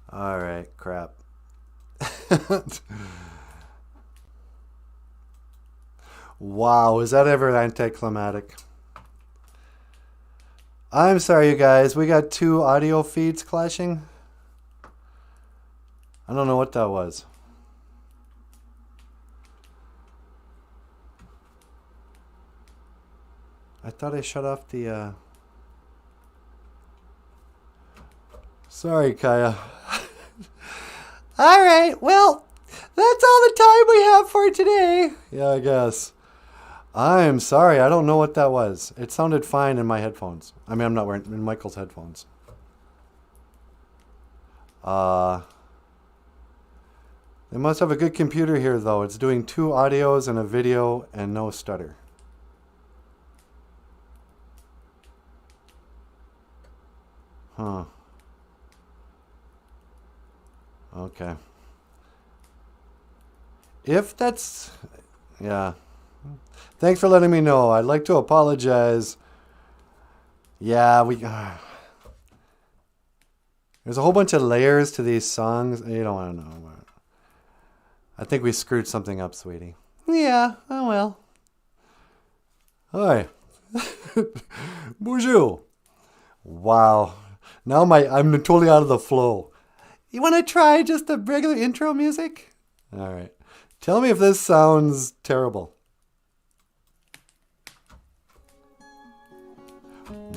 All right, crap. Wow, is that ever anticlimactic? I'm sorry, you guys. We got two audio feeds clashing. I don't know what that was. I thought I shut off the. Sorry, Kaya. All right, well, that's all the time we have for today. Yeah, I guess. I'm sorry, I don't know what that was. It sounded fine in my headphones. I mean, I'm not wearing in Michael's headphones. They must have a good computer here, though. It's doing two audios and a video and no stutter. Huh. Okay. If that's... Yeah. Thanks for letting me know. I'd like to apologize. Yeah, there's a whole bunch of layers to these songs. You don't want to know. I think we screwed something up, sweetie. Yeah, oh well. Hi. Bonjour. Wow. Now I'm totally out of the flow. You want to try just the regular intro music? All right. Tell me if this sounds terrible.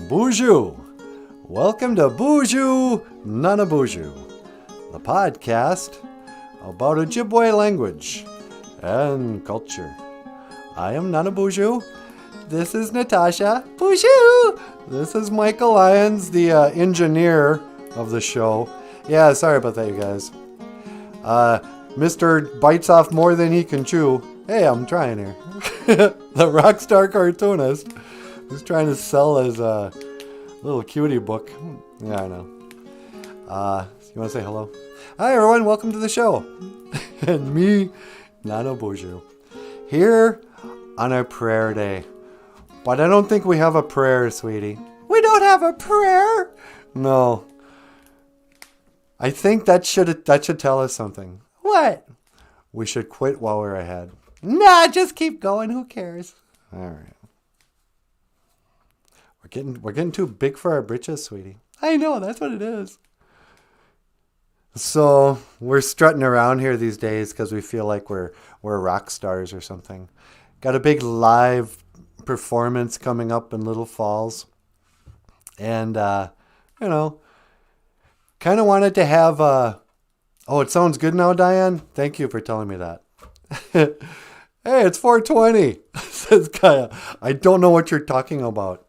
BOOZHOO. Welcome to BOOZHOO NANABOOZHOO, the podcast about Ojibwe language and culture. I am NANABOOZHOO. This is Natasha. BOOZHOO. This is Michael Lyons, the engineer of the show. Yeah, sorry about that, you guys. Mr. Bites Off More Than He Can Chew. Hey, I'm trying here. The rock star cartoonist who's trying to sell his little cutie book. Yeah, I know. You want to say hello? Hi, everyone. Welcome to the show. And me, NANABOOZHOO, here on our prayer day. But I don't think we have a prayer, sweetie. We don't have a prayer? No. I think that should tell us something. What? We should quit while we're ahead. Nah, just keep going. Who cares? All right. We're getting too big for our britches, sweetie. I know, that's what it is. So we're strutting around here these days because we feel like we're rock stars or something. Got a big live performance coming up in Little Falls, and kind of wanted to have oh, it sounds good now, Diane. Thank you for telling me that. Hey, it's 420, says Kaya. I don't know what you're talking about.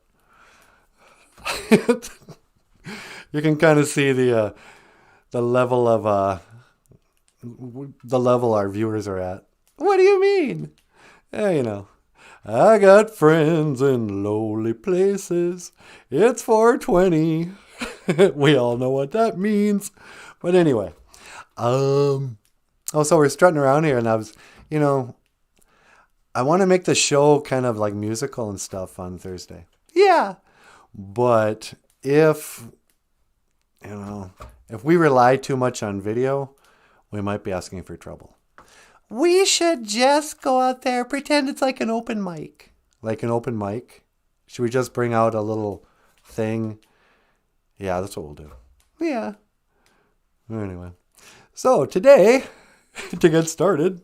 You can kind of see the level of the level our viewers are at. What do you mean? Yeah, I got friends in lowly places. It's 420. We all know what that means. But anyway, so we're strutting around here, and I was, I want to make the show kind of like musical and stuff on Thursday. Yeah. But if we rely too much on video, we might be asking for trouble. We should just go out there, pretend it's like an open mic. Like an open mic? Should we just bring out a little thing? Yeah, that's what we'll do. Yeah. Anyway. So today, to get started,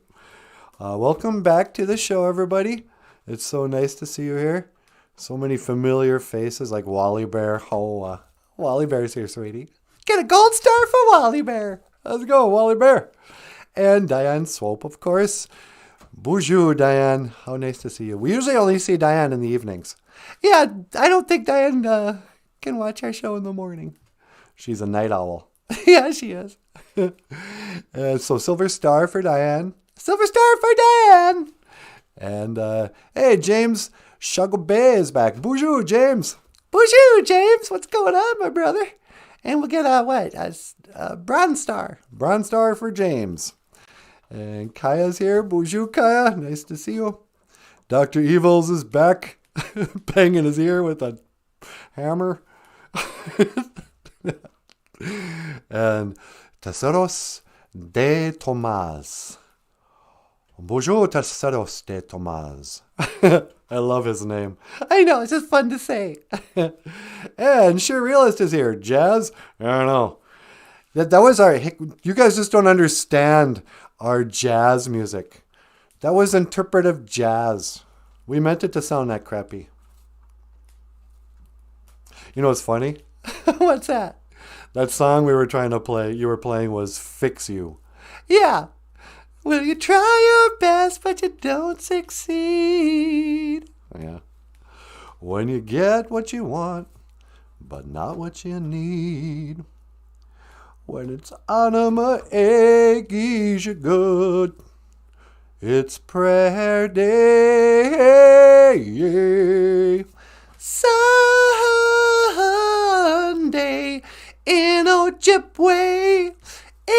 welcome back to the show, everybody. It's so nice to see you here. So many familiar faces like Wally Bear. Oh, Wally Bear's here, sweetie. Get a gold star for Wally Bear. Let's go, Wally Bear. And Diane Swope, of course. Bonjour, Diane. How nice to see you. We usually only see Diane in the evenings. Yeah, I don't think Diane can watch our show in the morning. She's a night owl. Yeah, she is. So silver star for Diane. Silver star for Diane. And hey, James Shugabay is back. Bonjour, James. Bonjour, James. What's going on, my brother? And we'll get a bronze star. Bronze star for James. And Kaya's here. Bonjour, Kaya. Nice to see you. Dr. Evils is back, banging his ear with a hammer. And Tesoros de Tomás. Bonjour, Tesoros de Tomás. I love his name. I know, it's just fun to say. And Sure Realist is here. Jazz? I don't know. That was our... You guys just don't understand our jazz music. That was interpretive jazz. We meant it to sound that crappy. You know what's funny? What's that? That song we were trying to play, you were playing, was Fix You. Yeah. Well, you try your best, but you don't succeed. Yeah. When you get what you want, but not what you need. When it's anima aches you good, it's prayer day. Sunday in Ojibwe is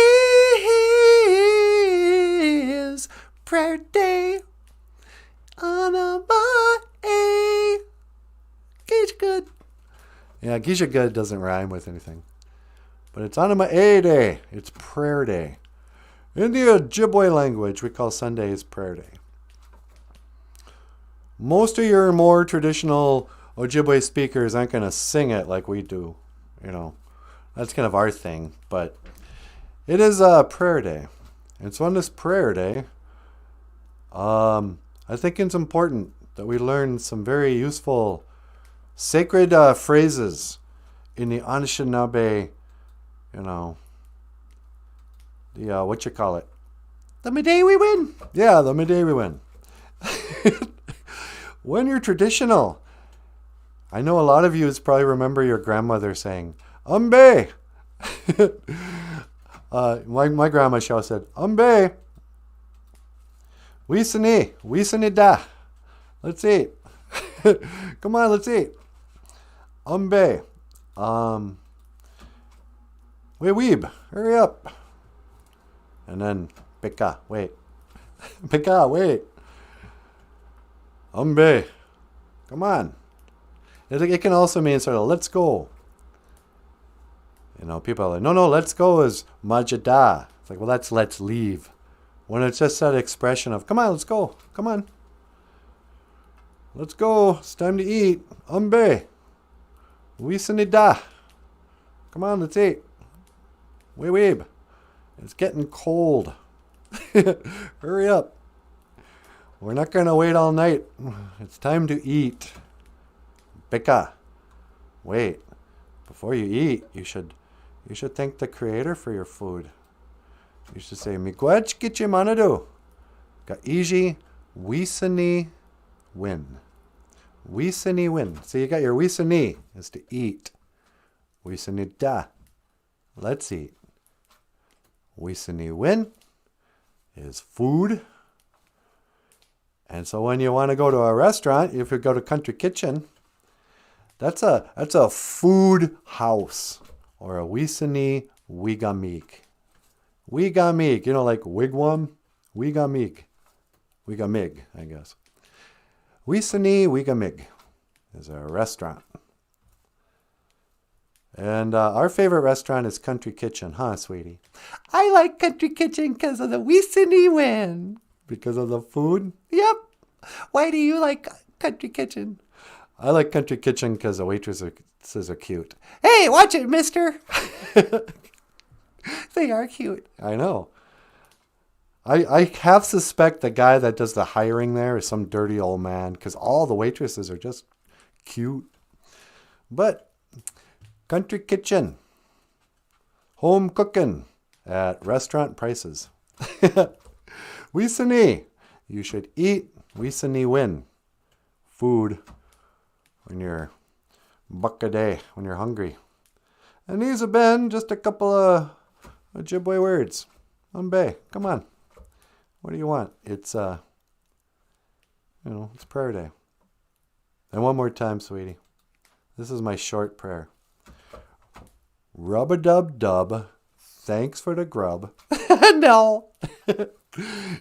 prayer day. Anima aches you good. Yeah, Geisha good doesn't rhyme with anything. But it's Anima A Day. It's prayer day. In the Ojibwe language, we call Sundays prayer day. Most of your more traditional Ojibwe speakers aren't going to sing it like we do. You know, that's kind of our thing. But it is a prayer day. And so on this prayer day, I think it's important that we learn some very useful sacred phrases in the Anishinaabe, you know, the, what you call it? The Midday we win. Yeah, the Midday we win. When you're traditional, I know a lot of you probably remember your grandmother saying, Umbe. My grandma she always said, Umbe. Wisani da. Let's eat. Come on, let's eat. Umbe. Weeb, hurry up. And then Pika, wait. Pika, wait. Umbe. Come on. It can also mean sort of let's go. You know, people are like, no, let's go is majada. It's like, well, that's let's leave. When it's just that expression of, come on, let's go. Come on. Let's go. It's time to eat. Umbe. Wisanida. Come on, let's eat. Weeb. It's getting cold. Hurry up. We're not going to wait all night. It's time to eat. Bika. Wait. Before you eat, you should thank the Creator for your food. You should say, Miigwech gichi manadu. Gaiji wisani win. Wisani win. So you got your wisani is to eat. Wisani da. Let's eat. Wisani win is food. And so when you want to go to a restaurant, if you go to Country Kitchen, that's a food house or a wisani wigamig. Wigamig, you know, like wigwam, wigamig. Wigamig, I guess. Wisani wigamig is a restaurant. And our favorite restaurant is Country Kitchen, huh, sweetie? I like Country Kitchen because of the wisani win. Because of the food? Yep. Why do you like Country Kitchen? I like Country Kitchen because the waitresses are cute. Hey, watch it, mister. They are cute. I know. I half suspect the guy that does the hiring there is some dirty old man because all the waitresses are just cute. But Country Kitchen. Home cooking at restaurant prices. Wisani. You should eat. Wisani win. Food when you're buck a day, when you're hungry. And these have been just a couple of Ojibwe words. Umbe, come on. What do you want? It's it's prayer day. And one more time, sweetie. This is my short prayer. Rub-a-dub-dub. Thanks for the grub. No.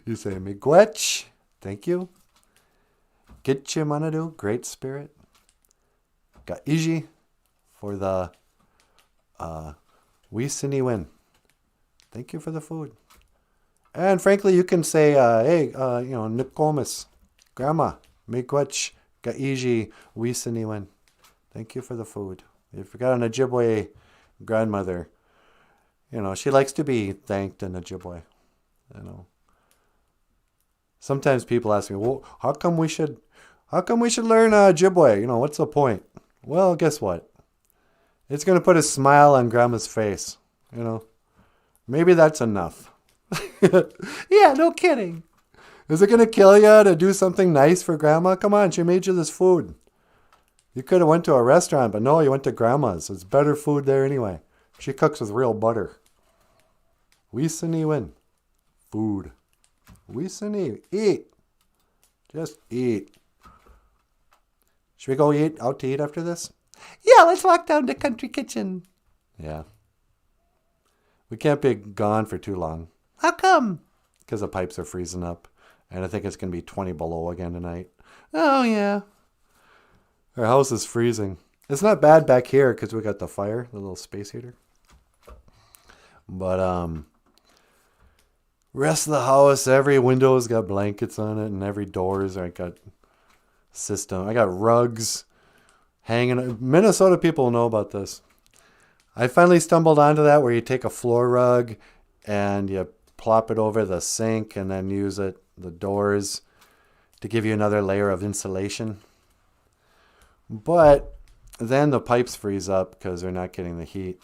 You say, Miigwech. Thank you. Gitche manadu. Great spirit. Gaiji for the wisani win. Thank you for the food. And frankly, you can say, hey, Nikomis, Grandma, miigwech gaiji wisaniwen. Thank you for the food. If you got an Ojibwe grandmother, she likes to be thanked in Ojibwe. Sometimes people ask me, well, how come we should learn Ojibwe? What's the point? Well, guess what? It's going to put a smile on Grandma's face. Maybe that's enough. Yeah, no kidding. Is it going to kill you to do something nice for Grandma? Come on, she made you this food. You could have went to a restaurant, but no, you went to Grandma's. It's better food there anyway. She cooks with real butter. Wisani food. Wisani, eat. Just eat. Should we go out to eat after this? Yeah, let's walk down to Country Kitchen. Yeah. We can't be gone for too long. How come? Because the pipes are freezing up. And I think it's going to be 20 below again tonight. Oh, yeah. Our house is freezing. It's not bad back here because we got the fire, the little space heater. But rest of the house, every window's got blankets on it, and every doors I got system. I got rugs hanging. Minnesota people know about this. I finally stumbled onto that where you take a floor rug and you plop it over the sink and then use the doors to give you another layer of insulation. But then the pipes freeze up because they're not getting the heat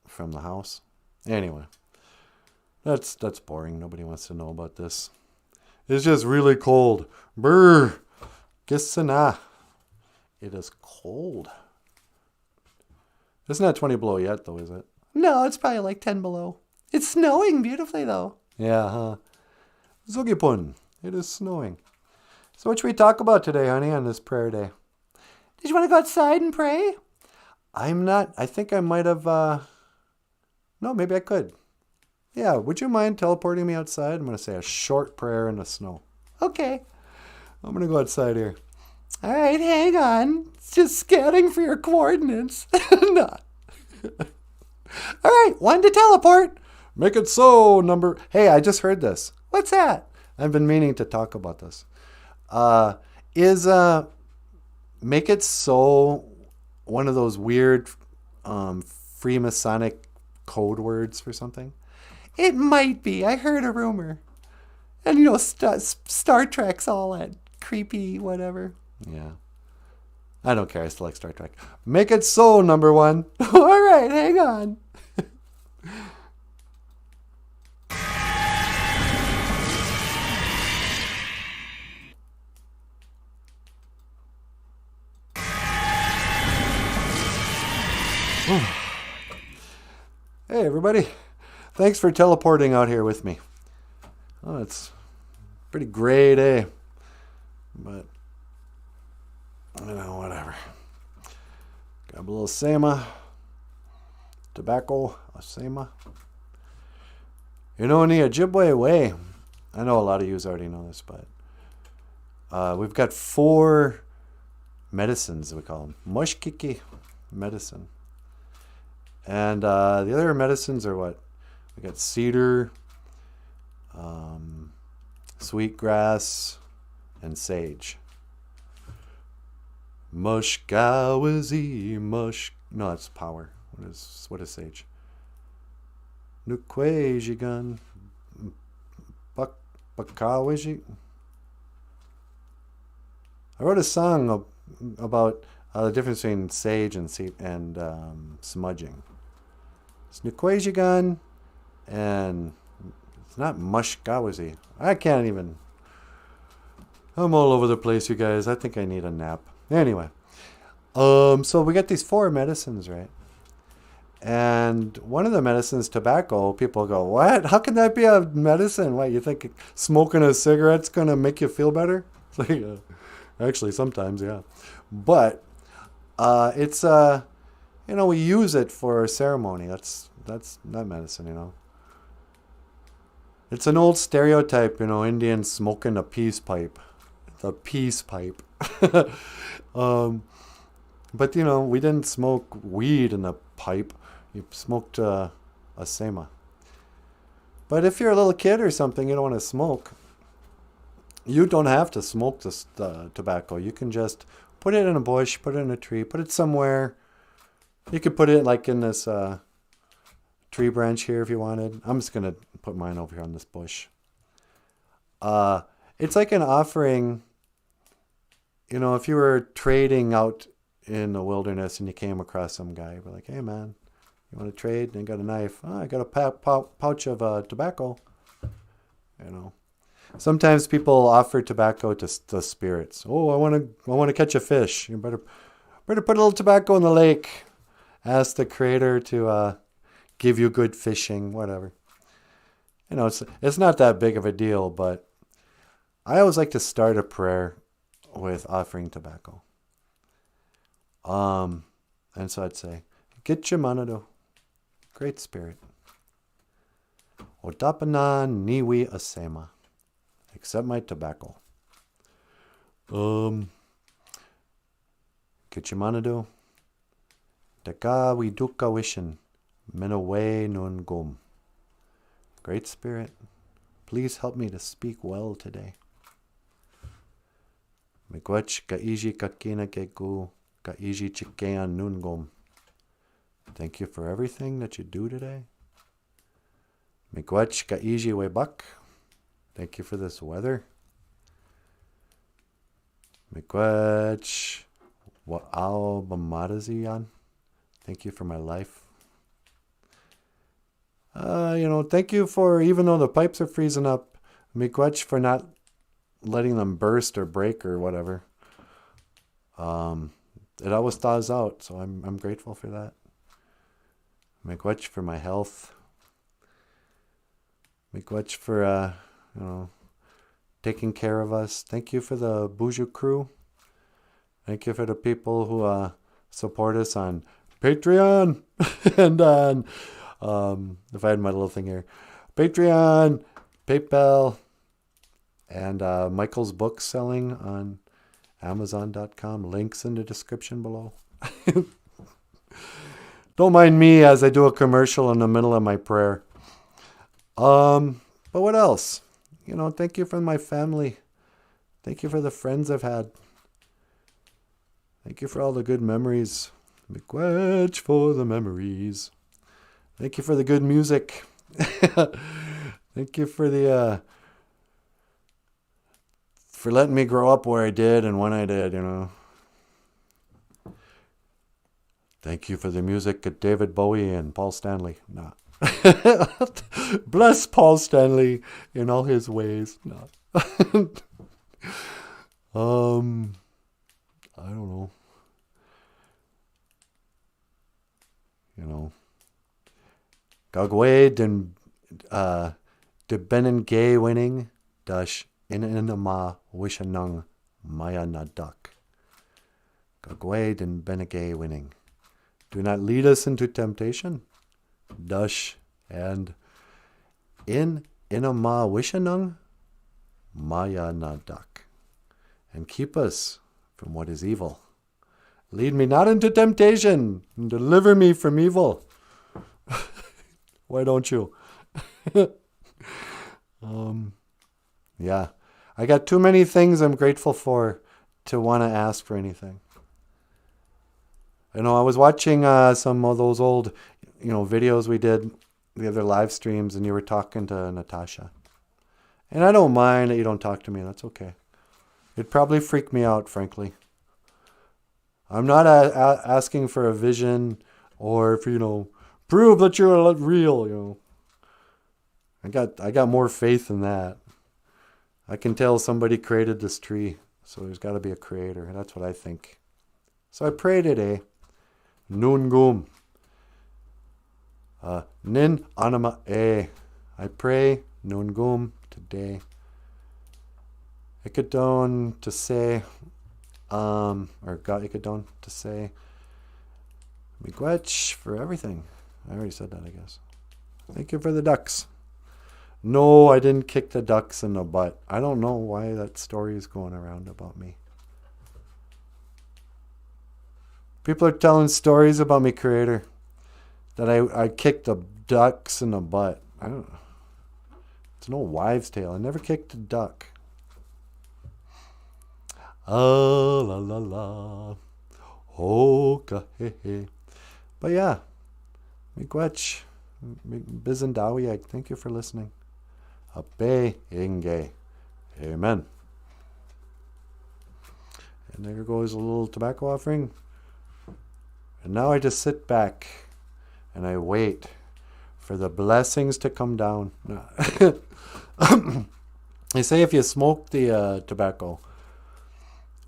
from the house. Anyway, that's boring. Nobody wants to know about this. It's just really cold. Brr. Gisana. It is cold. It's not 20 below yet, though, is it? No, it's probably like 10 below. It's snowing beautifully, though. Yeah, huh? Zugipun. It is snowing. So what should we talk about today, honey, on this prayer day? Did you want to go outside and pray? I'm not. I think I might have... No, maybe I could. Yeah, would you mind teleporting me outside? I'm going to say a short prayer in the snow. Okay. I'm going to go outside here. All right, hang on. It's just scanning for your coordinates. No. All right, one to teleport. Make it so, number... Hey, I just heard this. What's that? I've been meaning to talk about this. Make it so one of those weird Freemasonic code words for something? It might be. I heard a rumor. And, Star Trek's all that creepy whatever. Yeah. I don't care. I still like Star Trek. Make it so, number one. All right, hang on. Hey, everybody. Thanks for teleporting out here with me. Oh, it's a pretty gray day. But, whatever. Got a little Sama. Tobacco. A Sama. In the Ojibwe way, I know a lot of you already know this, but we've got 4 medicines, we call them. Mushkiki medicine. And the other medicines are what? We got cedar, sweetgrass, and sage. Mushkawazi, mush. No, it's power. What is sage? Nukwejigan, bakawaji. I wrote a song about the difference between sage and smudging. It's Nukwejigan, and it's not Mushkawazi. I can't even. I'm all over the place, you guys. I think I need a nap. Anyway, so we got these 4 medicines, right? And one of the medicines, tobacco. People go, what? How can that be a medicine? What, you think smoking a cigarette's gonna make you feel better? It's like, actually, sometimes, yeah. But it's we use it for ceremony. That's not medicine, It's an old stereotype, Indians smoking a peace pipe. The peace pipe. But we didn't smoke weed in the pipe. You smoked a Sema. But if you're a little kid or something, you don't want to smoke, you don't have to smoke this tobacco. You can just put it in a bush, put it in a tree, put it somewhere. You could put it like in this tree branch here if you wanted. I'm just going to put mine over here on this bush. It's like an offering. You know, if you were trading out in the wilderness and you came across some guy, you'd be like, hey man, you want to trade? And you got a knife. Oh, I got a pouch of tobacco. You know, sometimes people offer tobacco to spirits. Oh, I want to catch a fish. You better put a little tobacco in the lake. Ask the Creator to give you good fishing, whatever. You know, it's not that big of a deal, but I always like to start a prayer with offering tobacco. And so I'd say, Get your manado. Great Spirit. Otapana niwi asema. Accept my tobacco. Get your manado. Daka we duka wishin. Menawe nun gum. Great Spirit, please help me to speak well today. Miigwech kaiji kakina keku kaiji chikean nun gum. Thank you for everything that you do today. Miigwech kaiji webak. Thank you for this weather. Miigwech wa'ao bamadaziyan. Thank you for my life. Thank you for, even though the pipes are freezing up, miigwech for not letting them burst or break or whatever. It always thaws out, so I'm grateful for that. Miigwech for my health. Miigwech for, taking care of us. Thank you for the BOOZHOO crew. Thank you for the people who support us on Patreon and on, if I had my little thing here, Patreon, PayPal, and Michael's book selling on Amazon.com. Links in the description below. Don't mind me as I do a commercial in the middle of my prayer. But what else? Thank you for my family. Thank you for the friends I've had. Thank you for all the good memories. Miigwech for the memories. Thank you for the good music. Thank you for the for letting me grow up where I did and when I did, Thank you for the music of David Bowie and Paul Stanley. No. Bless Paul Stanley in all his ways. No. I don't know. Gagwe den de benen gay winning dash in ma wishanung maya nadak. Gagwe den benegay winning. Do not lead us into temptation. Dash and in a ma wishanung maya nadak. And keep us from what is evil. Lead me not into temptation, and deliver me from evil. Why don't you? Yeah. I got too many things I'm grateful for to want to ask for anything. I was watching some of those old, videos we did, the other live streams, and you were talking to Natasha. And I don't mind that you don't talk to me. That's okay. It'd probably freak me out, frankly. I'm not asking for a vision or for, prove that you're real, I got more faith than that. I can tell somebody created this tree, so there's got to be a creator. And that's what I think. So I pray today. Nun gum. Nin anima e. I pray nun gum today. Ikadon to say, or God Ikadon to say, miigwech for everything. I already said that, I guess. Thank you for the ducks. No, I didn't kick the ducks in the butt. I don't know why that story is going around about me. People are telling stories about me, Creator, that I kicked the ducks in the butt. I don't know. It's an old wives' tale. I never kicked a duck. Ah, la la la. Oh, he he. But yeah, miigwech, bizendawiag. Thank you for listening. Ape inge. Amen. And there goes a little tobacco offering. And now I just sit back and I wait for the blessings to come down. They say if you smoke the tobacco,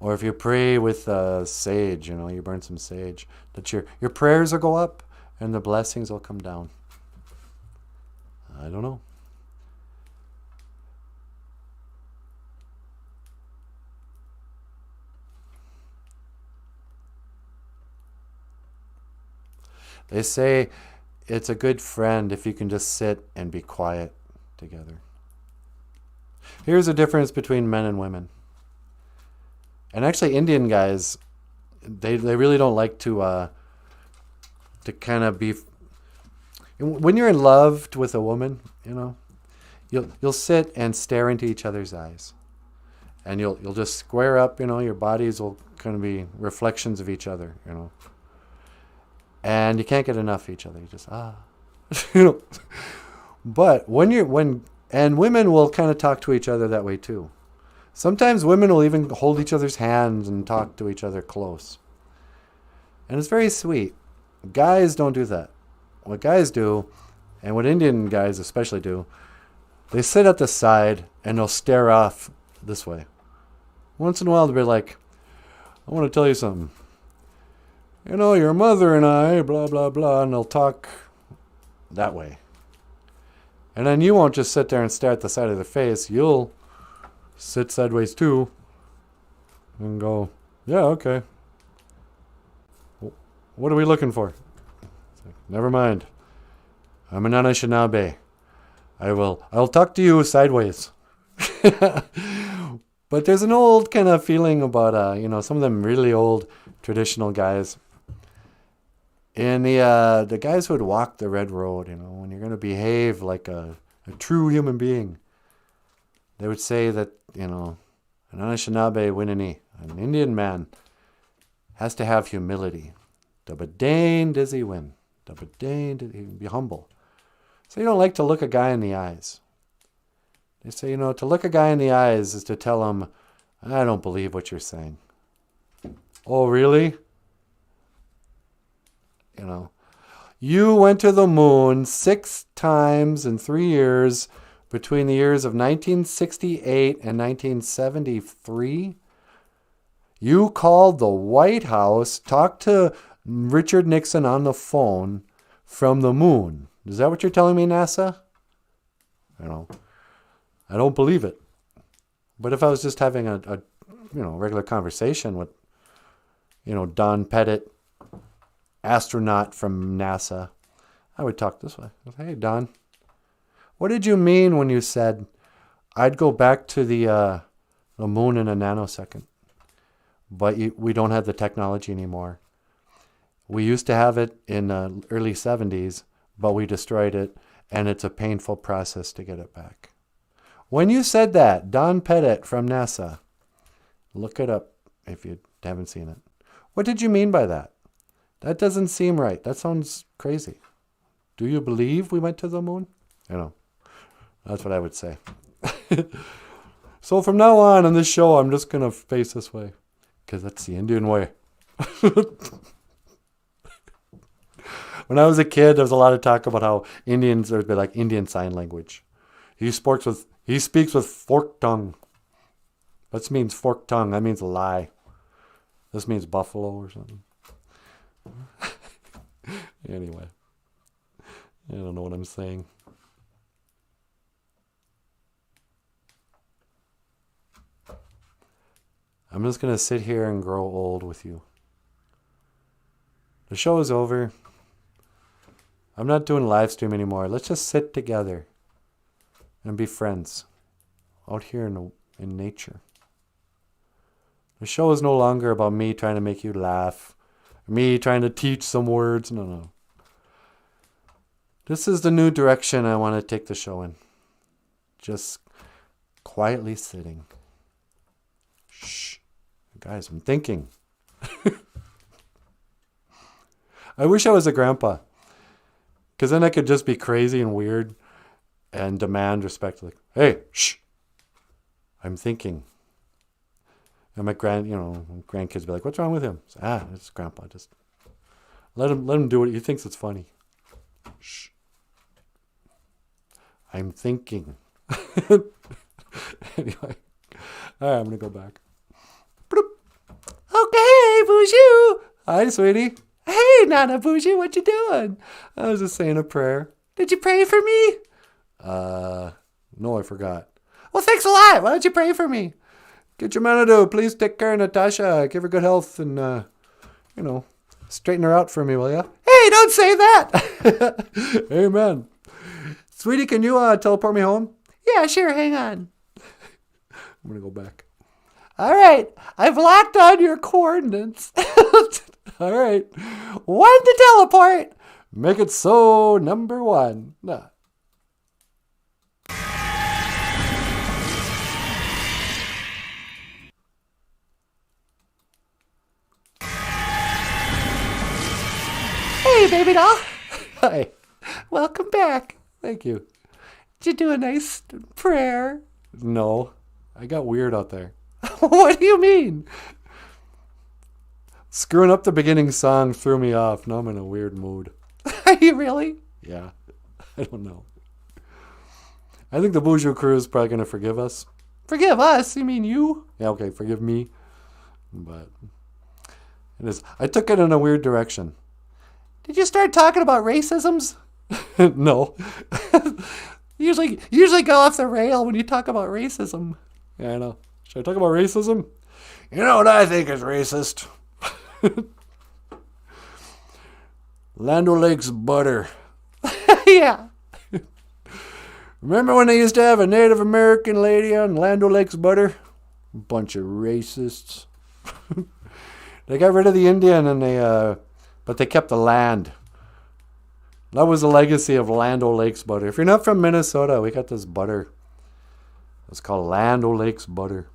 or if you pray with sage, you burn some sage, that your prayers will go up and the blessings will come down. I don't know. They say it's a good friend if you can just sit and be quiet together. Here's the difference between men and women. And actually Indian guys, they really don't like to kind of be... When you're in love with a woman, you'll sit and stare into each other's eyes. And you'll just square up, your bodies will kind of be reflections of each other, And you can't get enough of each other. You just, But and women will kind of talk to each other that way too. Sometimes women will even hold each other's hands and talk to each other close. And it's very sweet. Guys don't do that. What guys do, and what Indian guys especially do, they sit at the side and they'll stare off this way. Once in a while they'll be like, I want to tell you something. Your mother and I, blah, blah, blah, and they'll talk that way. And then you won't just sit there and stare at the side of their face. You'll sit sideways too and go, yeah, okay. What are we looking for? Like, never mind. I'm an Anishinaabe. I'll talk to you sideways. But there's an old kind of feeling about, some of them really old traditional guys. And the guys who would walk the red road, when you're going to behave like a true human being, they would say that, an Anishinaabe Winini, an Indian man, has to have humility. Dabadain does he win. Dabadain does he be humble. So you don't like to look a guy in the eyes. They say, to look a guy in the eyes is to tell him, I don't believe what you're saying. Oh, really? You went to the moon 6 times in 3 years between the years of 1968 and 1973. You called the White House, talked to Richard Nixon on the phone from the moon. Is that what you're telling me, NASA? I don't believe it. But if I was just having a regular conversation with, Don Pettit, astronaut from NASA, I would talk this way. Hey, Don, what did you mean when you said I'd go back to the moon in a nanosecond? But we don't have the technology anymore. We used to have it in the early 70s, but we destroyed it, and it's a painful process to get it back. When you said that, Don Pettit from NASA, look it up if you haven't seen it. What did you mean by that? That doesn't seem right. That sounds crazy. Do you believe we went to the moon? That's what I would say. So from now on this show, I'm just going to face this way, because that's the Indian way. When I was a kid, there was a lot of talk about how Indians, there'd be like Indian Sign Language. He speaks with forked tongue. That means forked tongue. That means lie. This means buffalo or something. Anyway, I don't know what I'm saying. I'm just going to sit here and grow old with you. The show is over. I'm not doing live stream anymore. Let's just sit together and be friends out here in nature. The show is no longer about me trying to make you laugh, me trying to teach some words. No. This is the new direction I want to take the show in. just quietly sitting. Shh. Guys, I'm thinking. I wish I was a grandpa. Because then I could just be crazy and weird and demand respect. Like, hey, shh. I'm thinking. And my grandkids be like, what's wrong with him? So, it's grandpa. Just let him do it. He thinks it's funny. Shh. I'm thinking. Anyway. All right, I'm going to go back. Bloop. Okay, BOOZHOO. Hi, sweetie. Hey, NANABOOZHOO, what you doing? I was just saying a prayer. Did you pray for me? No, I forgot. Well, thanks a lot. Why don't you pray for me? Get your Manado. Please take care of Natasha. Give her good health and, straighten her out for me, will ya? Hey, don't say that. Amen. Sweetie, can you teleport me home? Yeah, sure. Hang on. I'm going to go back. All right. I've locked on your coordinates. All right. 1 to teleport. Make it so, number 1. Nah. Hey, baby doll. Hi. Welcome back. Thank you. Did you do a nice prayer? No. I got weird out there. What do you mean? Screwing up the beginning song threw me off. Now I'm in a weird mood. Are you really? Yeah. I don't know. I think the BOOZHOO crew is probably going to forgive us. Forgive us? You mean you? Yeah, okay. Forgive me. But it is. I took it in a weird direction. Did you start talking about racisms? No. Usually go off the rail when you talk about racism. Yeah, I know. Should I talk about racism? You know what I think is racist? Land O'Lakes butter. Yeah. Remember when they used to have a Native American lady on Land O'Lakes butter? Bunch of racists. They got rid of the Indian but they kept the land. That was the legacy of Land O'Lakes butter. If you're not from Minnesota, we got this butter. It's called Land O'Lakes butter.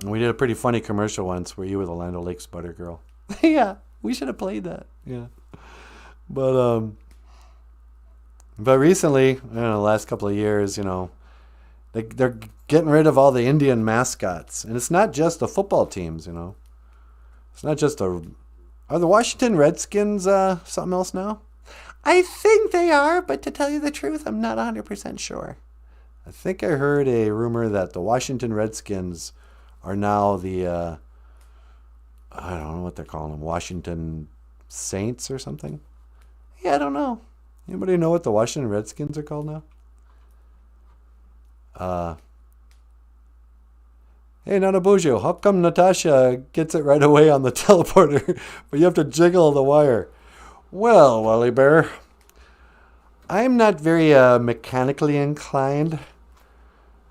And we did a pretty funny commercial once where you were the Land O'Lakes butter girl. Yeah, we should have played that. Yeah. But recently, the last couple of years, they're getting rid of all the Indian mascots. And it's not just the football teams, It's not just are the Washington Redskins something else now? I think they are, but to tell you the truth, I'm not 100% sure. I think I heard a rumor that the Washington Redskins are now the, I don't know what they're calling them, Washington Saints or something? Yeah, I don't know. Anybody know what the Washington Redskins are called now? Hey, NANABOOZHOO, how come Natasha gets it right away on the teleporter, but you have to jiggle the wire? Well, Wally Bear, I'm not very mechanically inclined.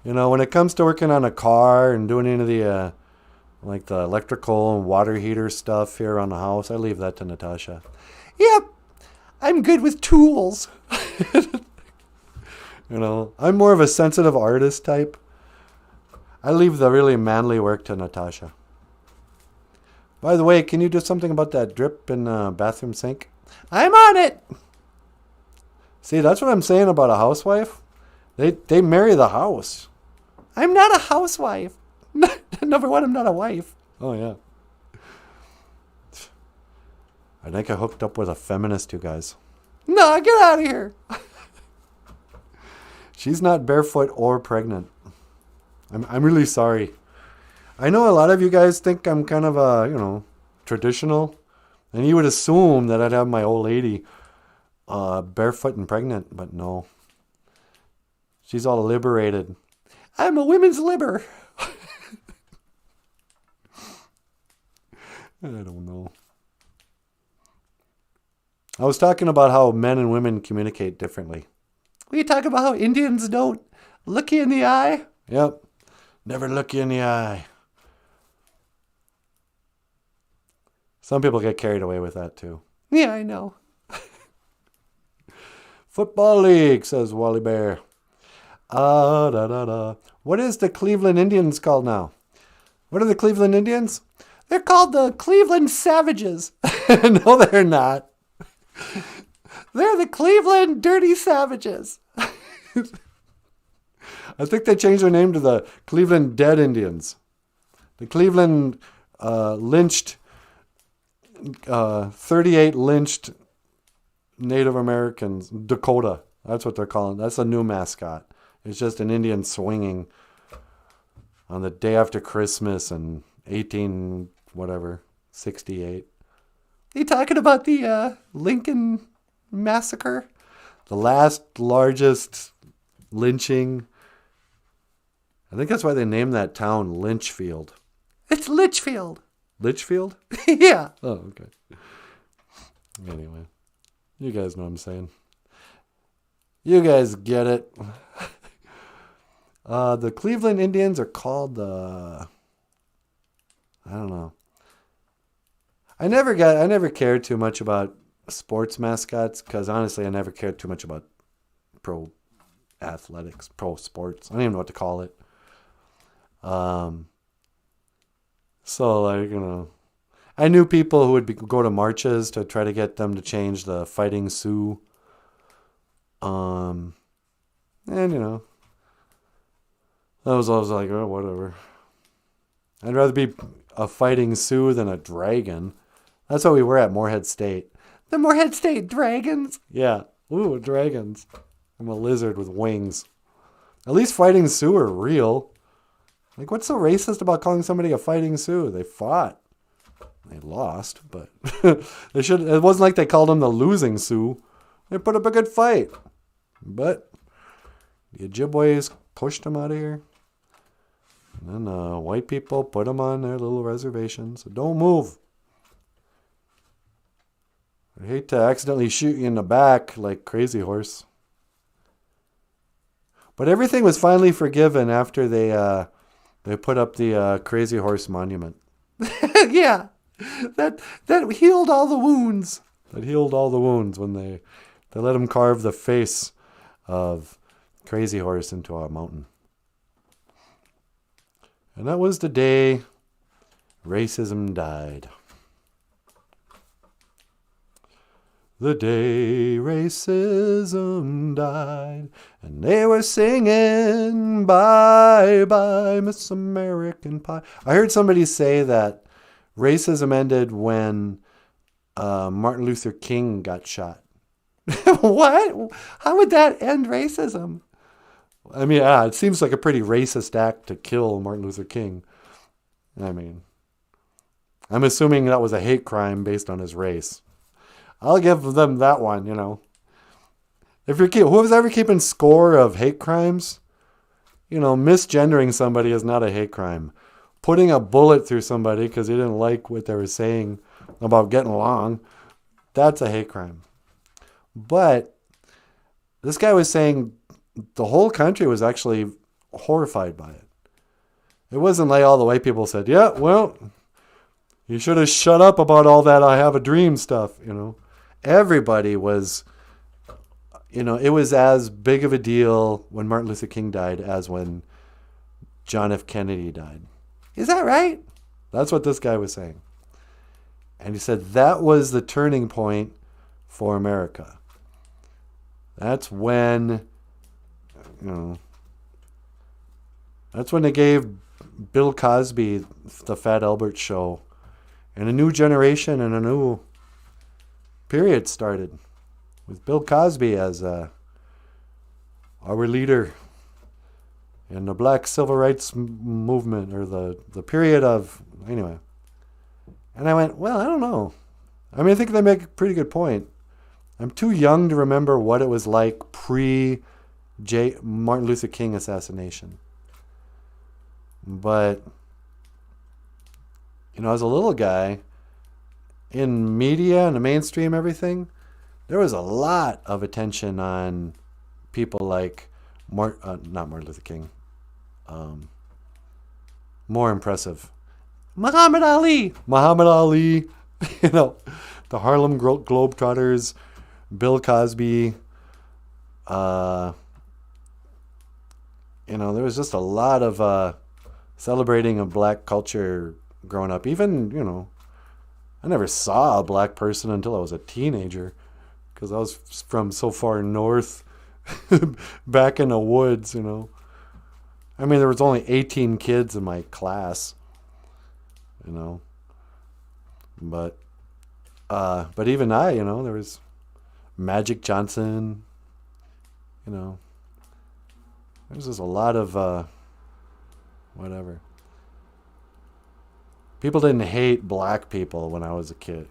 When it comes to working on a car and doing any of the the electrical and water heater stuff here around the house, I leave that to Natasha. Yep, I'm good with tools. I'm more of a sensitive artist type. I leave the really manly work to Natasha. By the way, can you do something about that drip in the bathroom sink? I'm on it. See, that's what I'm saying about a housewife. They marry the house. I'm not a housewife. Number one, I'm not a wife. Oh, yeah. I think I hooked up with a feminist, you guys. No, get out of here. She's not barefoot or pregnant. I'm really sorry. I know a lot of you guys think I'm kind of, traditional. And you would assume that I'd have my old lady barefoot and pregnant, but no. She's all liberated. I'm a women's liber. I don't know. I was talking about how men and women communicate differently. Were you talking about how Indians don't look you in the eye? Yep. Never look you in the eye. Some people get carried away with that too. Yeah, I know. Football league, says Wally Bear. Da, da, da. What is the Cleveland Indians called now? What are the Cleveland Indians? They're called the Cleveland Savages. No, they're not. They're the Cleveland Dirty Savages. I think they changed their name to the Cleveland Dead Indians. The Cleveland lynched, 38 lynched Native Americans, Dakota. That's what they're calling. That's a new mascot. It's just an Indian swinging on the day after Christmas in 68. Are you talking about the Lincoln Massacre? The last largest lynching. I think that's why they named that town Lynchfield. It's Litchfield. Litchfield? Yeah. Oh, okay. Anyway, you guys know what I'm saying. You guys get it. The Cleveland Indians are called I don't know. I never cared too much about sports mascots because honestly, I never cared too much about pro athletics, pro sports. I don't even know what to call it. So like, I knew people who would go to marches to try to get them to change the Fighting Sioux. And I was always like, oh, whatever. I'd rather be a Fighting Sioux than a dragon. That's what we were at Morehead State. The Morehead State Dragons? Yeah. Ooh, dragons. I'm a lizard with wings. At least Fighting Sioux are real. Like, what's so racist about calling somebody a Fighting Sioux? They fought. They lost, but they should. It wasn't like they called them the losing Sioux. They put up a good fight. But the Ojibways pushed them out of here. And then white people put them on their little reservation. So don't move. I hate to accidentally shoot you in the back like Crazy Horse. But everything was finally forgiven after they put up the Crazy Horse monument. Yeah. That healed all the wounds. That healed all the wounds when they let him carve the face of Crazy Horse into a mountain. And that was the day racism died. The day racism died, and they were singing, bye, bye, Miss American Pie. I heard somebody say that racism ended when Martin Luther King got shot. What? How would that end racism? I mean, it seems like a pretty racist act to kill Martin Luther King. I mean, I'm assuming that was a hate crime based on his race. I'll give them that one, If whoever's ever keeping score of hate crimes, misgendering somebody is not a hate crime. Putting a bullet through somebody because he didn't like what they were saying about getting along, that's a hate crime. But this guy was saying the whole country was actually horrified by it. It wasn't like all the white people said, yeah, well, you should have shut up about all that I have a dream stuff, Everybody was, it was as big of a deal when Martin Luther King died as when John F. Kennedy died. Is that right? That's what this guy was saying. And he said that was the turning point for America. That's when, that's when they gave Bill Cosby the Fat Albert Show. And a new generation and a new period started with Bill Cosby as our leader in the black civil rights movement, or the period of, anyway. And I went, well, I don't know. I think they make a pretty good point. I'm too young to remember what it was like pre-Martin Luther King assassination. But, as a little guy, in media and the mainstream everything, there was a lot of attention on people like not Martin Luther King, more impressive, Muhammad Ali, the Harlem Globetrotters, Bill Cosby, there was just a lot of celebrating of black culture growing up. Even, I never saw a black person until I was a teenager because I was from so far north back in the woods, I mean, there was only 18 kids in my class, but even there was Magic Johnson, there's just a lot of whatever. People didn't hate black people when I was a kid,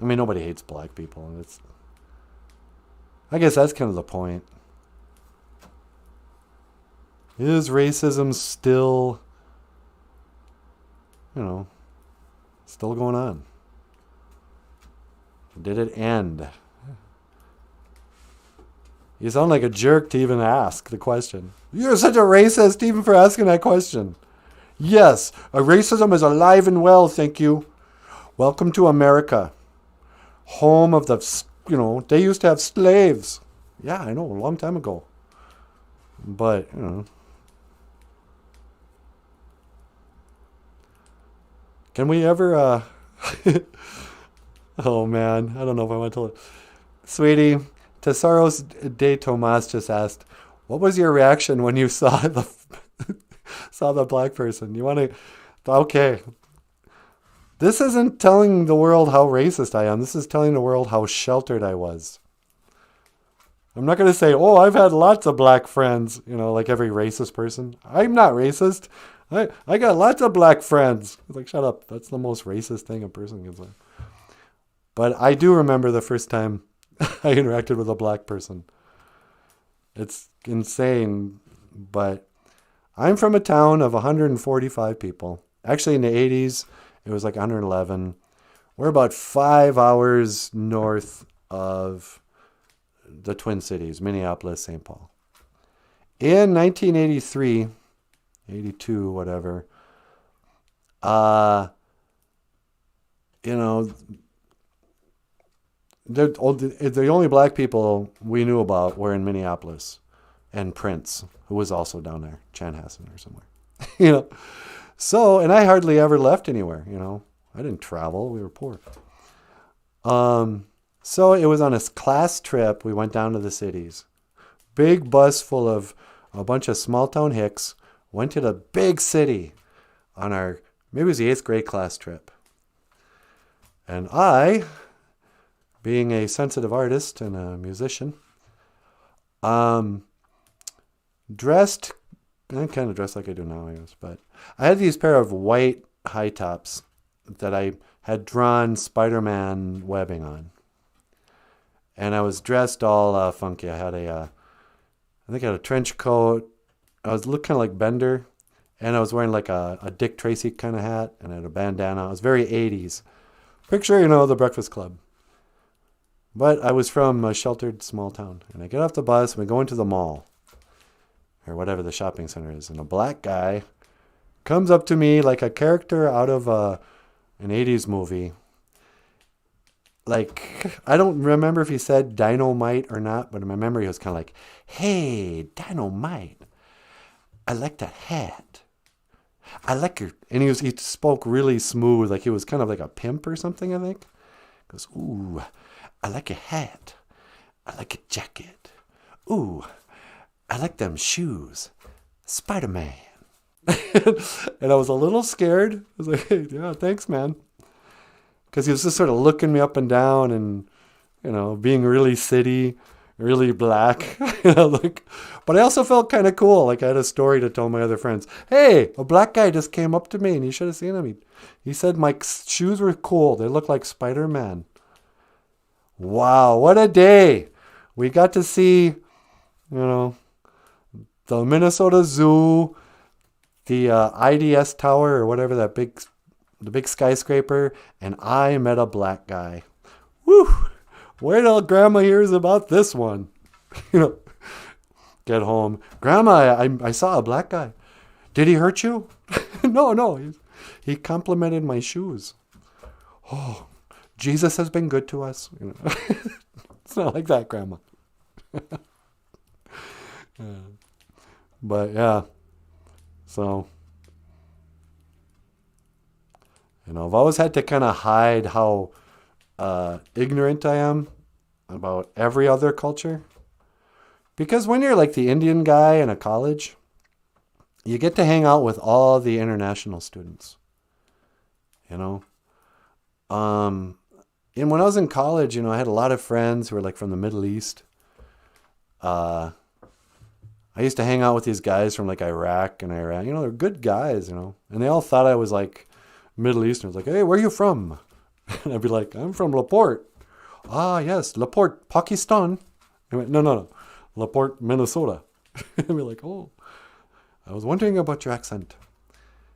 I mean, nobody hates black people. I guess that's kind of the point. Is racism still, still going on? Did it end? You sound like a jerk to even ask the question. You're such a racist even for asking that question. Yes, racism is alive and well, thank you. Welcome to America. Home of the, they used to have slaves. Yeah, I know, a long time ago. But, can we ever, oh man, I don't know if I want to tell it. Sweetie, Tesaros de Tomas just asked, what was your reaction when you saw the black person? You want to, okay. This isn't telling the world how racist I am. This is telling the world how sheltered I was. I'm not going to say, oh, I've had lots of black friends, like every racist person. I'm not racist. I got lots of black friends. It's like, shut up. That's the most racist thing a person can say. But I do remember the first time I interacted with a black person. It's insane, but I'm from a town of 145 people. Actually, in the 80s, it was like 111. We're about 5 hours north of the Twin Cities, Minneapolis, St. Paul. In 1983, 82, whatever, the only black people we knew about were in Minneapolis, and Prince, who was also down there, Chanhassen or somewhere, So, and I hardly ever left anywhere, I didn't travel. We were poor. So it was on a class trip. We went down to the cities. Big bus full of a bunch of small town hicks. Went to the big city on our, maybe it was the 8th grade class trip. And I, being a sensitive artist and a musician, dressed, I kind of dressed like I do now, I guess, but I had these pair of white high tops that I had drawn SpiderMan webbing on. And I was dressed all funky. I had I think I had a trench coat. I was looking kind of like Bender. And I was wearing like a Dick Tracy kind of hat. And I had a bandana. I was very 80s. Picture, the Breakfast Club. But I was from a sheltered small town. And I get off the bus and we go into the mall. Or whatever the shopping center is. And a black guy comes up to me like a character out of an 80s movie. Like, I don't remember if he said dynamite or not, but in my memory it was kind of like, hey, dynamite, I like that hat. I like your, and he spoke really smooth, like he was kind of like a pimp or something, I think. He goes, ooh, I like your hat. I like your jacket. Ooh, I like them shoes. Spider-Man. And I was a little scared. I was like, hey, yeah, thanks, man. Because he was just sort of looking me up and down and, being really city, really black. But I also felt kind of cool. Like I had a story to tell my other friends. Hey, a black guy just came up to me and you should have seen him. He said my shoes were cool. They looked like Spider-Man. Wow, what a day. We got to see, the Minnesota Zoo, the IDS Tower or whatever, the big skyscraper, and I met a black guy. Woo! Wait till Grandma hears about this one. Get home. Grandma, I saw a black guy. Did he hurt you? No. He complimented my shoes. Oh, Jesus has been good to us. It's not like that, Grandma. But yeah, so, I've always had to kind of hide how ignorant I am about every other culture. Because when you're like the Indian guy in a college, you get to hang out with all the international students, you know. And when I was in college, I had a lot of friends who were like from the Middle East. I used to hang out with these guys from like Iraq and Iran. They're good guys, and they all thought I was like Middle Eastern. I was like, hey, where are you from? And I'd be like, I'm from Laporte. Ah, yes, Laporte, Pakistan. I went, no, Laporte, Minnesota. I'd be like, oh, I was wondering about your accent.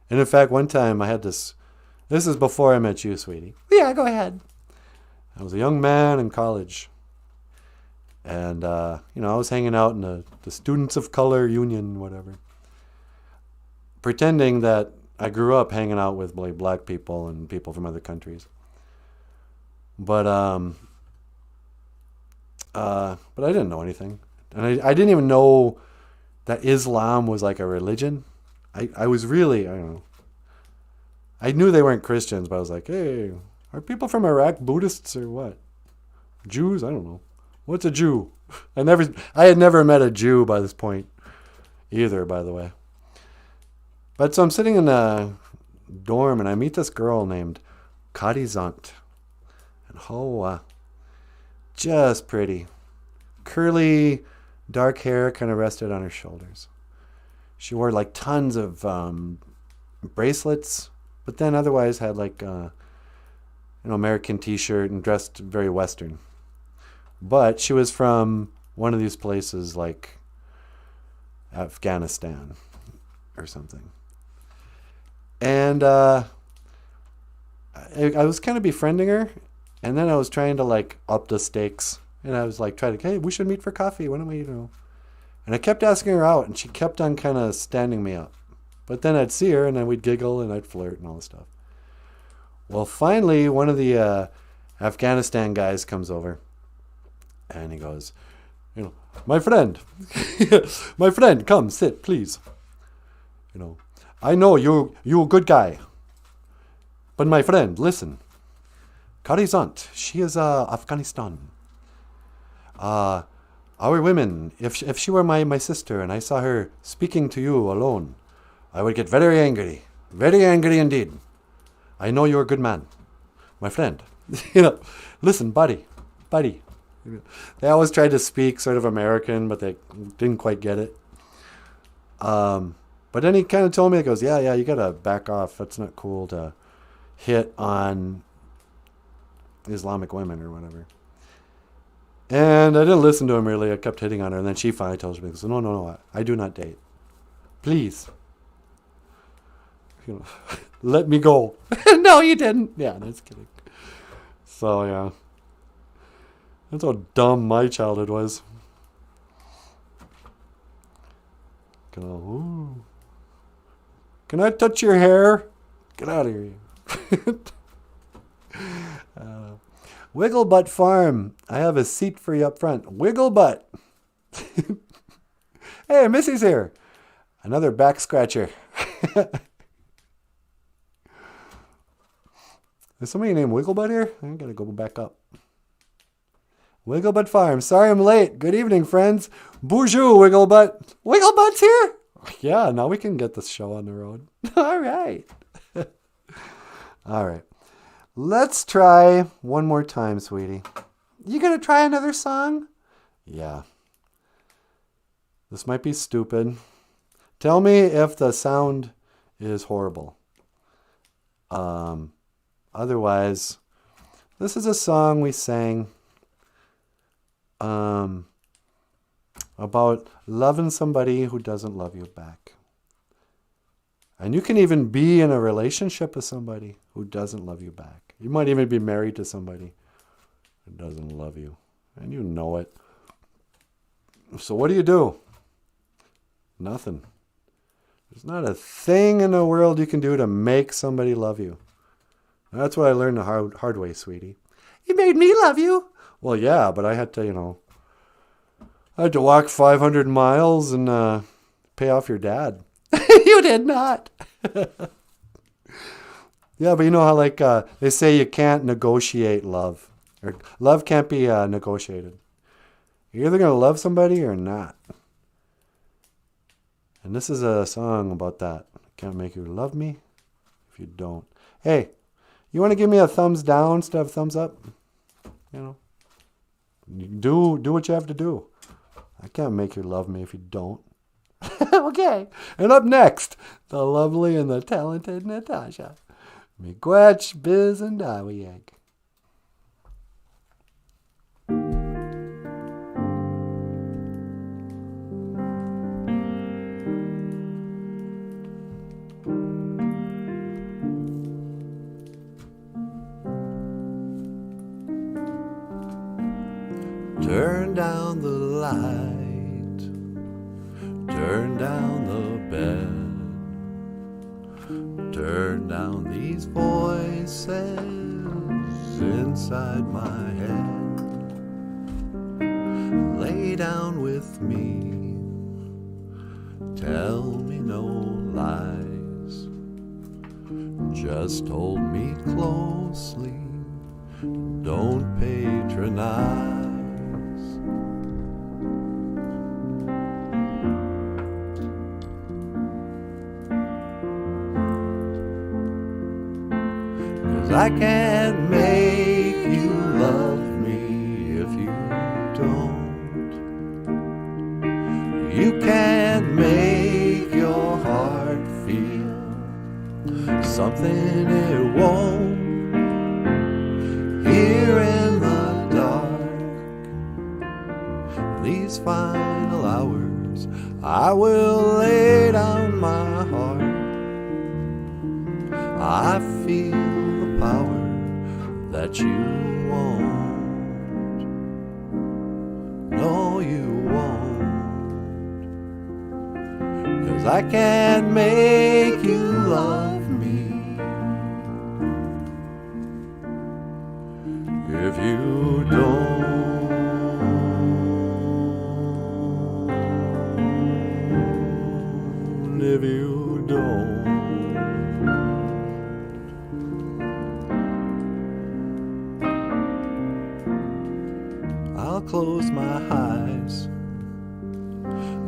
And in fact, one time I had this is before I met you, sweetie. Yeah, go ahead. I was a young man in college. And, I was hanging out in the Students of Color Union, whatever. Pretending that I grew up hanging out with like black people and people from other countries. But I didn't know anything. And I didn't even know that Islam was like a religion. I was really, I don't know. I knew they weren't Christians, but I was like, hey, are people from Iraq Buddhists or what? Jews? I don't know. What's a Jew? I had never met a Jew by this point either, by the way. But so I'm sitting in a dorm and I meet this girl named Karizant. And just pretty. Curly, dark hair kind of rested on her shoulders. She wore like tons of bracelets, but then otherwise had like American t-shirt and dressed very Western. But she was from one of these places like Afghanistan or something. And I was kind of befriending her. And then I was trying to like up the stakes. And I was like trying to, hey, we should meet for coffee. When am I, And I kept asking her out. And she kept on kind of standing me up. But then I'd see her and then we'd giggle and I'd flirt and all this stuff. Well, finally, one of the Afghanistan guys comes over. And he goes, my friend, come sit, please. I know you a good guy. But my friend, listen. Karizant, she is Afghanistan. Our women, if she were my sister and I saw her speaking to you alone, I would get very angry indeed. I know you're a good man, my friend. Listen, buddy. They always tried to speak sort of American, but they didn't quite get it. But then he kind of told me, he goes, yeah, you gotta back off. That's not cool to hit on Islamic women or whatever. And I didn't listen to him really. I kept hitting on her. And then she finally tells me, no, I do not date. Please. Let me go. No, you didn't. Yeah, that's kidding. So, yeah. That's how dumb my childhood was. Can I touch your hair? Get out of here. Wiggle Butt Farm. I have a seat for you up front. Wiggle Butt. Hey, Missy's here. Another back scratcher. Is somebody named Wiggle Butt here? I gotta go back up. Wiggle Butt Farm. Sorry I'm late. Good evening, friends. BOOZHOO, Wiggle Butt. Wiggle Butt's here? Yeah, now we can get this show on the road. All right. All right. Let's try one more time, sweetie. You gonna try another song? Yeah. This might be stupid. Tell me if the sound is horrible. Otherwise, this is a song we sang about loving somebody who doesn't love you back. And you can even be in a relationship with somebody who doesn't love you back. You might even be married to somebody who doesn't love you. And you know it. So what do? Nothing. There's not a thing in the world you can do to make somebody love you. That's what I learned the hard way, sweetie. You made me love you. Well, yeah, but I had to, I had to walk 500 miles and pay off your dad. You did not. Yeah, but you know how like they say you can't negotiate love. Or love can't be negotiated. You're either going to love somebody or not. And this is a song about that. I can't make you love me if you don't. Hey, you want to give me a thumbs down instead of thumbs up? You know, do what you have to do. I can't make you love me if you don't. Okay. And up next, the lovely and the talented Natasha. Miigwech, Biz, and Dawieg. Turn down the light, turn down the bed, turn down these voices inside my head. Lay down with me, tell me no lies, just hold me closely, don't patronize. 'Cause I can't make you love me if you don't. You can't make your heart feel something it won't. Here in the dark, these final hours, I will lay down my heart. I feel the power that you won't. No, you won't. 'Cause I can't make you love me if you don't. If you don't. I'll close my eyes,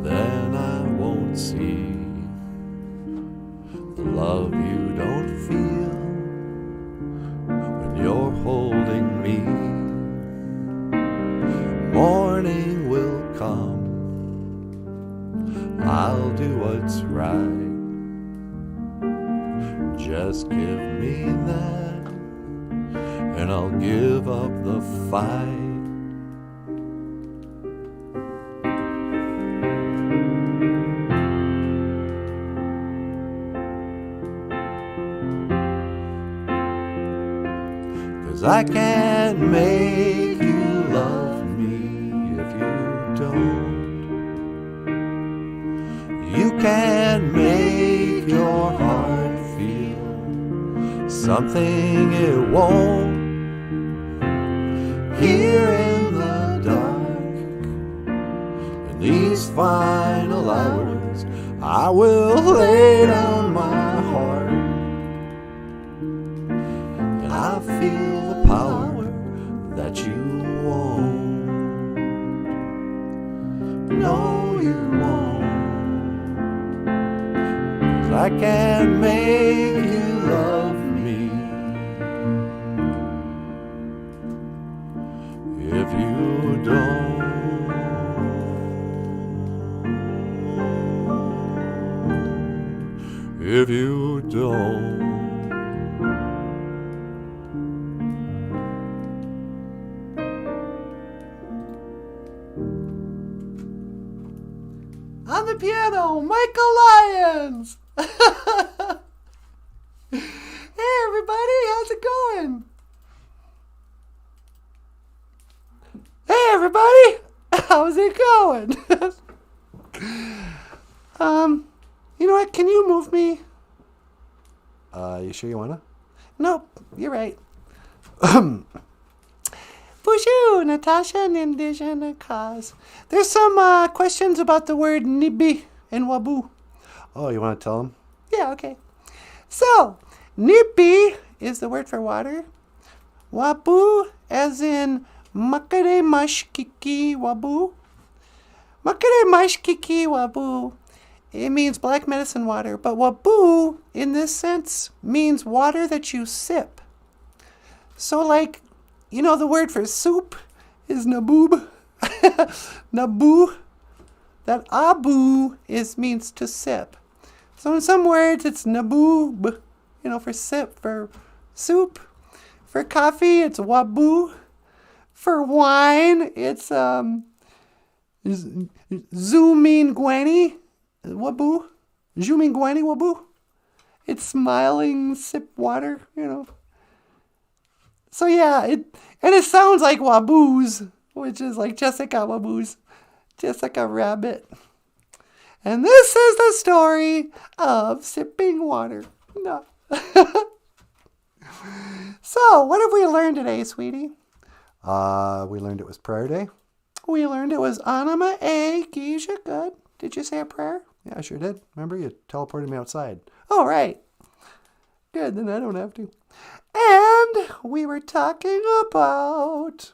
then I won't see the love you don't feel when you're holding me. Morning will come, I'll do what's right. Just give me that, and I'll give up the fight. 'Cause I can't make you love me if you don't. You can't make your heart feel something it won't. Here in the dark, in these final hours, I will lay down my heart. And I feel the power that you won't. No, you won't. 'Cause I can't make you love me if you don't. If you don't. On the piano, Michael Lyons. Hey everybody, how's it going? Hey everybody, how's it going? You know what? Can you move me? You sure you wanna? Nope, you're right. BOOZHOO, Natasha, and Indigenous cause. There's some questions about the word nibi, and Wabu? Oh, you want to tell them? Yeah, okay. So, nipi is the word for water. Wabu, as in makare mashkiki wabu. Makare mashkiki wabu. It means black medicine water. But wabu, in this sense, means water that you sip. So, like, you know, the word for soup is naboob. Naboo. That abu means to sip. So in some words, it's naboob, you know, for sip, for soup. For coffee, it's wabu. For wine, it's zumingweni, wabu. Zumingweni, wabu. It's smiling, sip water, you know. So yeah, it sounds like Waboos, which is like Jessica Waboos. Jessica Rabbit. And this is the story of sipping water. No. So, what have we learned today, sweetie? We learned it was prayer day. We learned it was Anima A Geisha. Good. Did you say a prayer? Yeah, I sure did. Remember, you teleported me outside. Oh, right. Good, then I don't have to. And we were talking about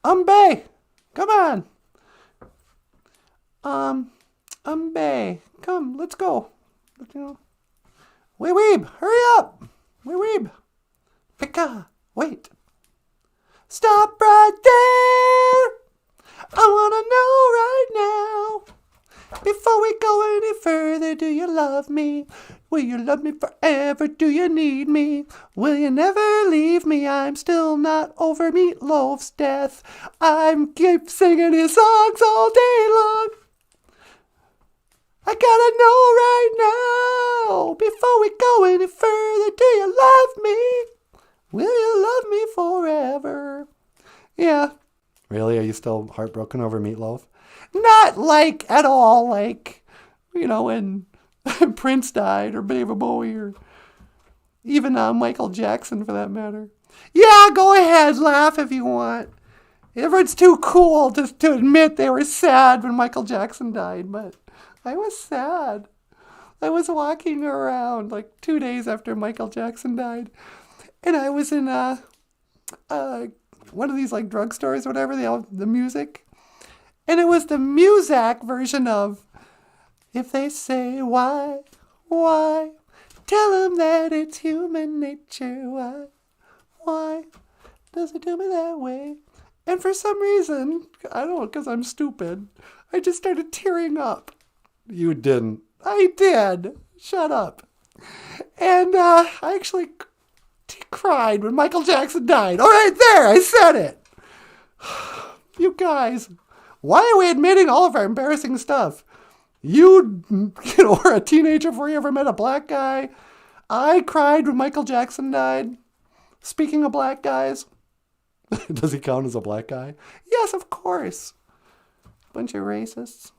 Umbe. Come on. Umbe. Come, let's go. Wee weeb, hurry up. Wee weeb. Pika, wait. Stop right there. I want to know right now. Before we go any further, do you love me? Will you love me forever? Do you need me? Will you never leave me? I'm still not over Meatloaf's death. I'm keep singing his songs all day long. I gotta know right now. Before we go any further, do you love me? Will you love me forever? Yeah. Really? Are you still heartbroken over Meatloaf? Not like at all like, you know, when Prince died or David Bowie or even Michael Jackson for that matter. Yeah, go ahead. Laugh if you want. Everyone's too cool to admit they were sad when Michael Jackson died, but I was sad. I was walking around like 2 days after Michael Jackson died, and I was in one of these like drugstores or whatever, the music, and it was the Muzak version of If They Say Why, tell them that it's human nature. Why does it do me that way? And for some reason, I don't know, because I'm stupid, I just started tearing up. You didn't. I did. Shut up. And I actually cried when Michael Jackson died. All right, there, I said it. You guys, why are we admitting all of our embarrassing stuff? You know, were a teenager before you ever met a black guy. I cried when Michael Jackson died. Speaking of black guys, does he count as a black guy? Yes, of course. Bunch of racists.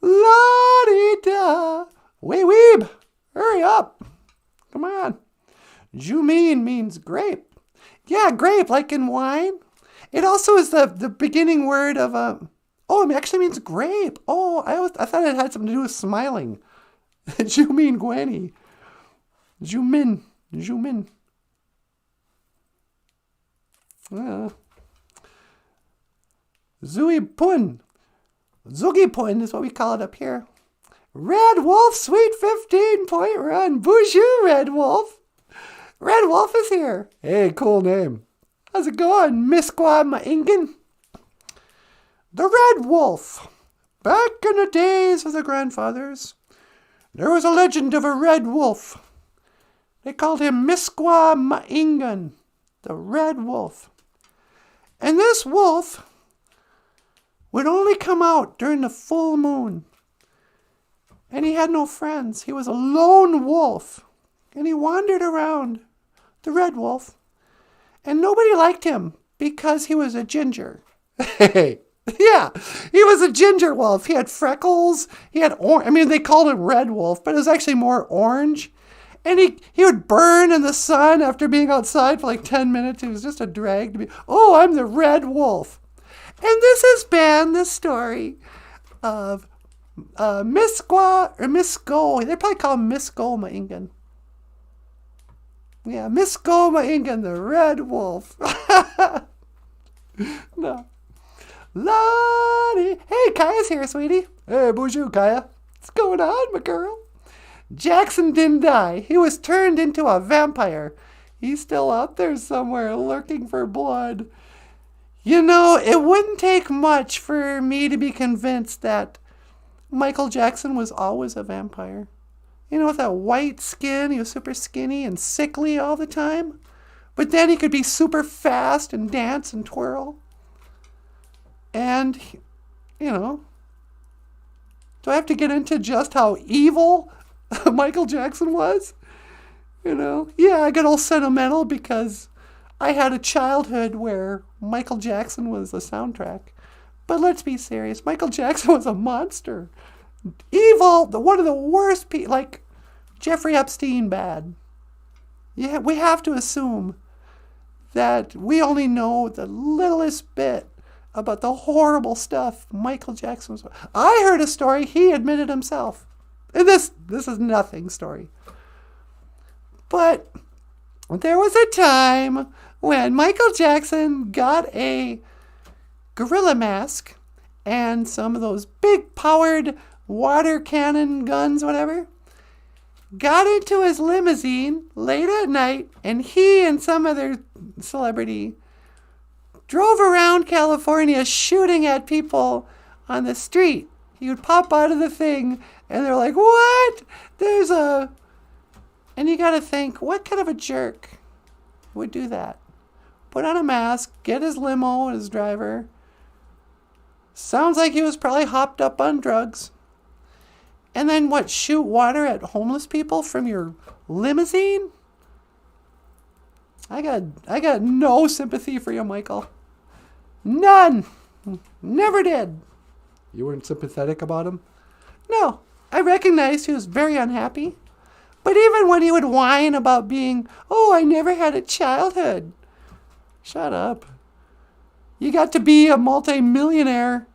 La-dee-da. Wee weeb. Hurry up. Come on. Jumin means grape. Yeah, grape, like in wine. It also is the beginning word of oh, it actually means grape. Oh, I thought it had something to do with smiling. Jumin Gwenny. Jumin. Zui Pun. Zugi Pun is what we call it up here. Red Wolf, sweet 15-point run. BOOZHOO, Red Wolf. Red Wolf is here. Hey, cool name. How's it going, Mascot Maingan? The Red Wolf. Back in the days of the grandfathers, there was a legend of a red wolf. They called him Mascot Maingan, the Red Wolf. And this wolf would only come out during the full moon. And he had no friends. He was a lone wolf. And he wandered around, the Red Wolf. And nobody liked him because he was a ginger. Hey, yeah, he was a ginger wolf. He had freckles. He had they called him Red Wolf, but it was actually more orange. And he would burn in the sun after being outside for like 10 minutes. He was just a drag to be, oh, I'm the Red Wolf. And this has been the story of Misqua or Misco. They probably call him Misco Maingan. Yeah, Misco Maingan, the red wolf. No. Lottie. Hey, Kaya's here, sweetie. Hey, BOOZHOO, Kaya. What's going on, my girl? Jackson didn't die. He was turned into a vampire. He's still out there somewhere lurking for blood. You know, it wouldn't take much for me to be convinced that Michael Jackson was always a vampire. You know, with that white skin, he was super skinny and sickly all the time. But then he could be super fast and dance and twirl. And, you know, do I have to get into just how evil Michael Jackson was? You know, yeah, I get all sentimental because I had a childhood where Michael Jackson was the soundtrack. But let's be serious. Michael Jackson was a monster. Evil, one of the worst people, like Jeffrey Epstein bad. Yeah, we have to assume that we only know the littlest bit about the horrible stuff Michael Jackson was. I heard a story he admitted himself. And this is nothing story. But there was a time when Michael Jackson got a gorilla mask and some of those big powered water cannon guns, whatever, got into his limousine late at night, and he and some other celebrity drove around California shooting at people on the street. He would pop out of the thing, and they're like, what? And you gotta think, what kind of a jerk would do that? Put on a mask, get his limo, his driver. Sounds like he was probably hopped up on drugs. And then what, shoot water at homeless people from your limousine? I got no sympathy for you, Michael. None. Never did. You weren't sympathetic about him? No. I recognized he was very unhappy. But even when he would whine about being, oh, I never had a childhood. Shut up. You got to be a multi-millionaire.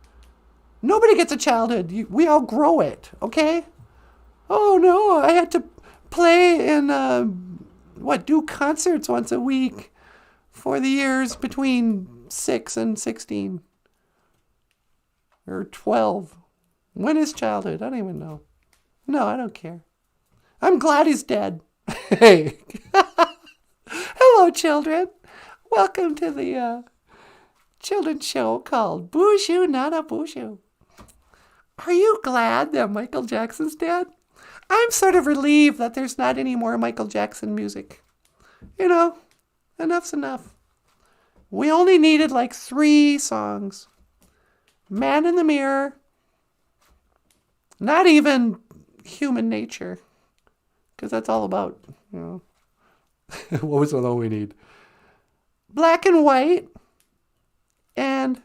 Nobody gets a childhood. We all grow it, okay? Oh, no, I had to play in, do concerts once a week for the years between 6 and 16. Or 12. When is childhood? I don't even know. No, I don't care. I'm glad he's dead. Hey. Hello, children. Welcome to the children's show called BOOZHOO NANABOOZHOO. Are you glad that Michael Jackson's dead? I'm sort of relieved that there's not any more Michael Jackson music. You know, enough's enough. We only needed like 3 songs. Man in the Mirror. Not even Human Nature. Because that's all about, you know. What was the one we need? Black and White. And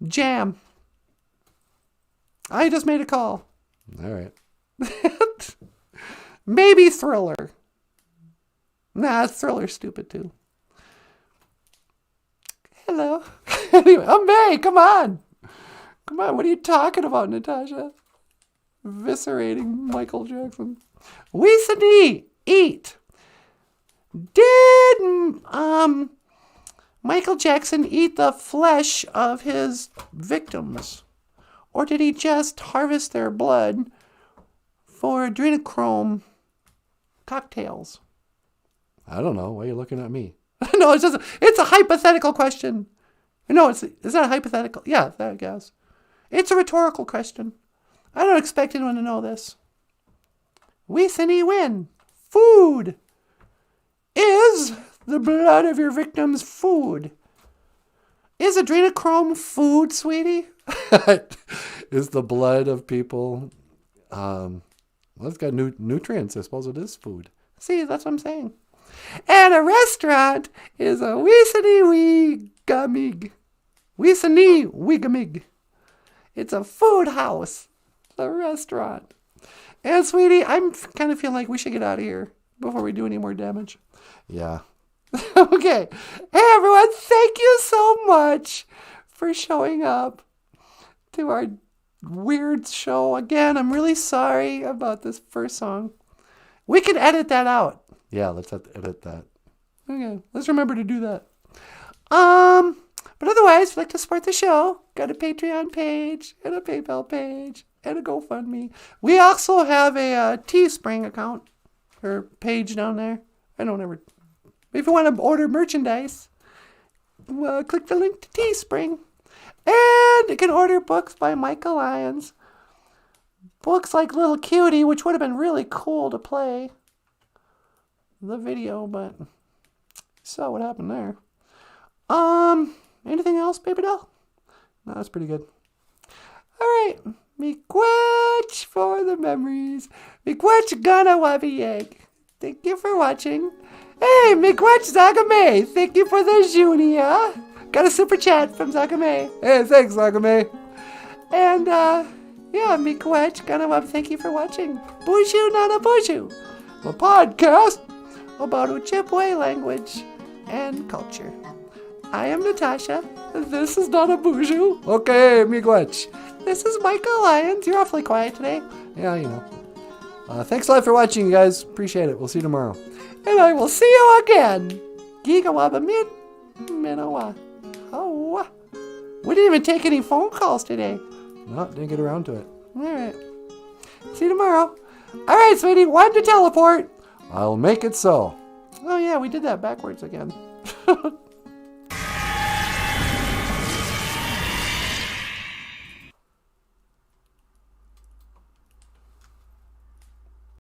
Jam. I just made a call. All right. Maybe Thriller. Nah, Thriller's stupid too. Hello. Anyway, May, come on. Come on, what are you talking about, Natasha? Eviscerating Michael Jackson. We eat. Did Michael Jackson eat the flesh of his victims? Or did he just harvest their blood for adrenochrome cocktails? I don't know. Why are you looking at me? No, it's a hypothetical question. No, is that a hypothetical? Yeah, I guess. It's a rhetorical question. I don't expect anyone to know this. We win. Food. Is the blood of your victims food? Is adrenochrome food, sweetie? Is the blood of people... well, it's got nutrients. I suppose it is food. See, that's what I'm saying. And a restaurant is a Wigamig. It's a food house. A restaurant. And sweetie, I'm kind of feeling like we should get out of here before we do any more damage. Yeah. Okay. Hey everyone, thank you so much for showing up to our weird show again. I'm really sorry about this first song. We can edit that out. Yeah, let's edit that. Okay, let's remember to do that. But otherwise, if you'd like to support the show, got a Patreon page and a PayPal page and a GoFundMe. We also have a Teespring account or page down there. If you want to order merchandise, click the link to Teespring. And you can order books by Michael Lyons. Books like Little Cutie, which would have been really cool to play the video, but saw what happened there. Anything else, baby doll? No, that's pretty good. All right. Miigwech for the memories. Miigwech gana wabi egg. Thank you for watching. Hey, miigwech Zagame. Thank you for the Junia. Got a super chat from Zagame. Hey, thanks, Zagame. And, yeah, miigwech gana wabi. Thank you for watching. BOOZHOO NANABOOZHOO, a podcast about Ojibwe language and culture. I am Natasha. This is NANABOOZHOO. Okay, miigwech. This is Michael Lyons. You're awfully quiet today. Yeah, you know. Thanks a lot for watching, you guys. Appreciate it. We'll see you tomorrow. And I will see you again. Gigawaba min minawa. Oh. We didn't even take any phone calls today. No, didn't get around to it. All right. See you tomorrow. All right, sweetie. Want to teleport? I'll make it so. Oh, yeah, we did that backwards again.